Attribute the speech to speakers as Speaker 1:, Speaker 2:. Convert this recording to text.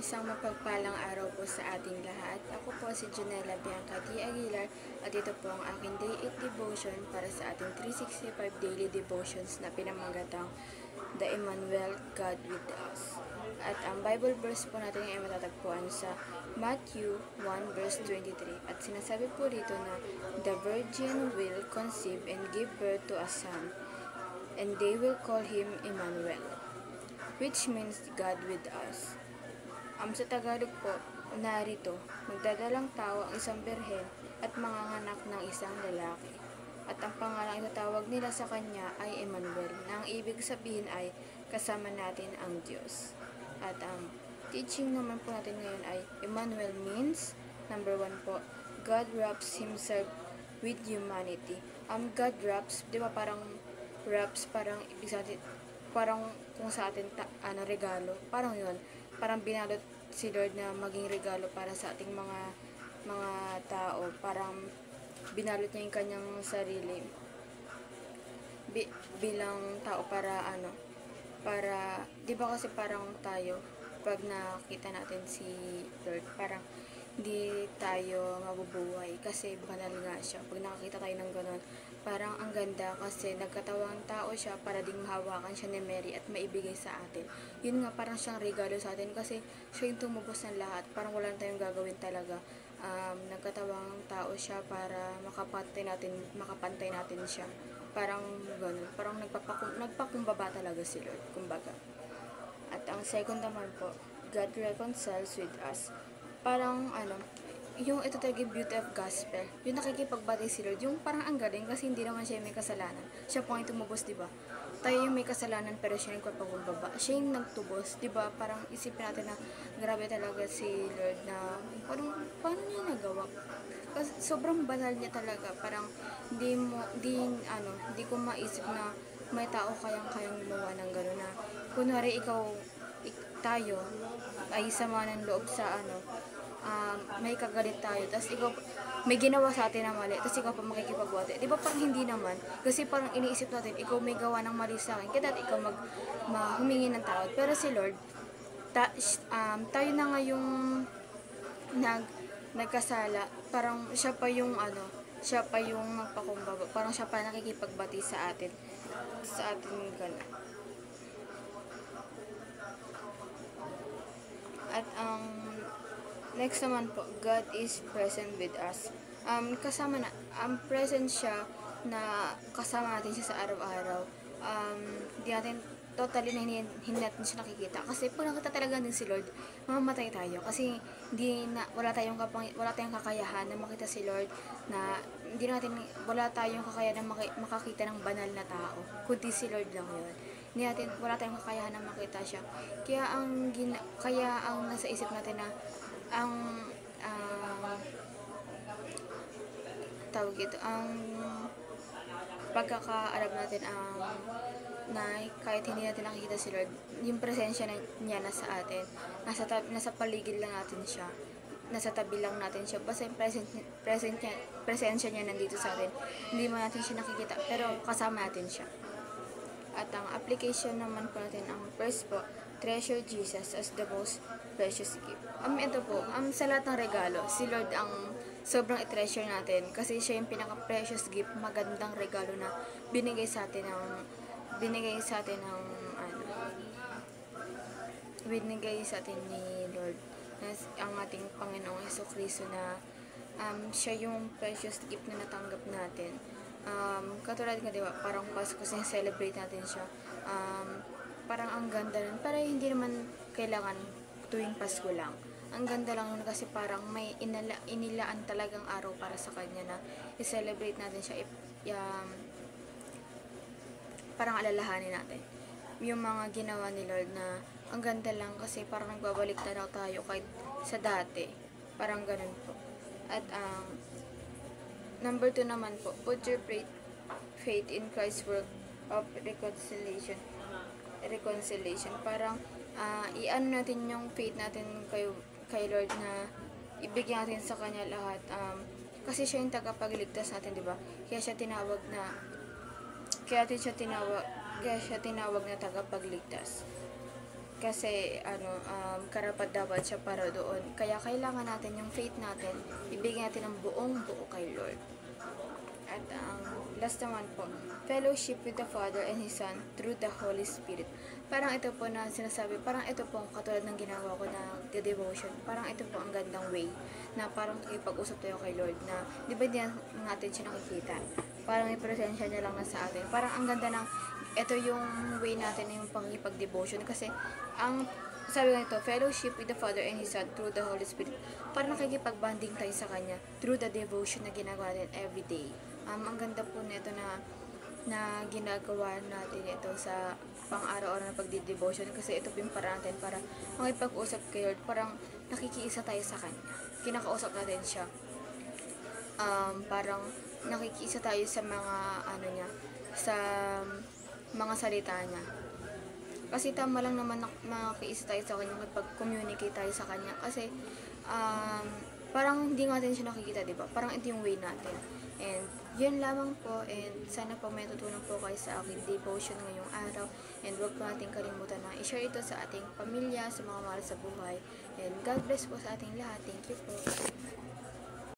Speaker 1: Isang mapagpalang araw po sa ating lahat. Ako po si Junella Bianca T. Aguilar at ito po ang aking Day 8 Devotion para sa ating 365 Daily Devotions na pinamagatang The Emmanuel, God with Us. At ang Bible verse po natin ay matatagpuan sa Matthew 1 verse 23 at sinasabi po dito na the virgin will conceive and give birth to a son and they will call him Emmanuel, which means God with us. Sa Tagalog po, narito, magdadalang tao ang isang birhen at manganganak ng isang lalaki. At ang pangalang itatawag nila sa kanya ay Emmanuel, na ang ibig sabihin ay kasama natin ang Diyos. At ang teaching naman po natin ngayon ay Emmanuel means, number 1 po, God wraps Himself with humanity. God wraps, di ba parang wraps, parang ibig sabihin, parang kung sa atin regalo, parang yun, parang binalot si Lord na maging regalo para sa ating mga tao, parang binalot niya yung kanyang sarili bilang tao para para, di ba kasi parang tayo pag nakita natin si Lord, parang hindi tayo mabubuhay kasi banal nga siya. Pag nakakita tayo ng ganon, parang ang ganda kasi nagkatawang tao siya para ding mahawakan siya ni Mary at maibigay sa atin. Yun nga, parang siyang regalo sa atin kasi siya yung tumubos ng lahat. Parang wala tayong gagawin talaga. Nagkatawang tao siya para makapantay natin siya. Parang ganon. Parang nagpakumbaba talaga si Lord, kumbaga. At ang second naman po, God reconciles with us. Parang yung ito talaga yung beauty of gospel, yung nakikipagbati si Lord, yung parang ang galing kasi hindi naman siya may kasalanan, siya po ang tumubos, diba? Tayo yung may kasalanan pero siya yung nagpapakumbaba, siya yung nagtubos, diba? Parang isipin natin na grabe talaga si Lord, na parang paano niya nagawa, kasi sobrang banal niya talaga, parang hindi ko maisip na may tao kayang gumawa ng gano'n, na kunwari tayo ay sama ng loob sa may kagalit tayo, tapos ikaw may ginawa sa atin na mali, tapos ikaw pa makikipagbati, di ba? Parang hindi naman, kasi parang iniisip natin ikaw may gawa ng mali sa akin, kaya ikaw humingi ng tawad. Pero si Lord, tayo na nga yung nagkasala, parang siya pa yung nagpakumbaba, parang siya pa nakikipagbati sa atin gano'n. At next naman po, God is present with us. Present siya, na kasama natin siya sa araw-araw. Hindi natin totally na hindi natin siya nakikita. Kasi pag nakita talaga din si Lord, mamamatay tayo. Kasi wala tayong kakayahan na makita si Lord, na wala tayong kakayahan na makakita ng banal na tao, kundi si Lord lang yun. Wala tayong kakayahan na makita siya. Kaya ang nasa isip natin na pagkakaalam natin na kahit hindi natin nakikita si Lord, yung presensya niya nasa atin, nasa paligid lang natin siya, nasa tabi lang natin siya, basta yung presensya niya nandito sa atin, hindi man natin siya nakikita pero kasama natin siya. At ang application naman po natin, ang first po, treasure Jesus as the most precious gift. Ito po, sa lahat ng regalo, si Lord ang sobrang i-treasure natin kasi siya yung pinaka-precious gift, magandang regalo na binigay sa atin ni Lord, ang ating Panginoong Jesucristo, na siya yung precious gift na natanggap natin. Katulad nga, diba, parang Pasko, celebrate natin siya, parang ang ganda nun, para hindi naman kailangan tuwing Pasko lang, ang ganda lang nun kasi parang may inilaan talagang araw para sa kanya na i-celebrate natin siya, parang alalahanin natin yung mga ginawa ni Lord, na ang ganda lang kasi parang nagbabalik tanaw tayo kahit sa dati, parang ganun po. At number 2 naman po, put your faith in Christ's work of reconciliation. Parang natin yung faith natin kay Lord, na ibigyan natin sa kanya lahat, kasi siya yung tagapagligtas natin, di ba? Kaya siya tinawag na tagapagligtas. Kasi karapat dapat siya para doon. Kaya kailangan natin yung faith natin, ibigay natin ng buong buo kay Lord. At ang last naman po, fellowship with the Father and His Son through the Holy Spirit. Parang ito po na sinasabi, parang ito po katulad ng ginagawa ko na devotion. Parang ito po ang gandang way na parang nakipag-usap tayo kay Lord na di ba hindi natin siya nakikita. Parang may presensya niya lang na sa atin. Parang ang ganda ng, ito yung way natin na yung pangipag-devotion kasi ang sabi nga ito, fellowship with the Father and His Son through the Holy Spirit. Parang nakikipag-bonding tayo sa Kanya through the devotion na ginagawa natin every day. Ang ganda po nito na ginagawa natin ito sa pang-araw-araw na pagdi-devotion kasi ito po yung paraan natin para makipag-usap kay Lord. Parang nakikiisa tayo sa Kanya. Kinakausap natin siya. Parang nakikiisa tayo sa mga niya, sa mga salita niya. Kasi tama lang naman makiisa tayo sa Kanya, magpag-communicate tayo sa Kanya. Kasi parang hindi natin siya nakikita, diba? Parang ito yung way natin. And yun lamang po, and sana po may tutunan po kayo sa aking devotion ngayong araw. And huwag po natin kalimutan na i-share ito sa ating pamilya, sa mga mahal sa buhay. And God bless po sa ating lahat. Thank you po.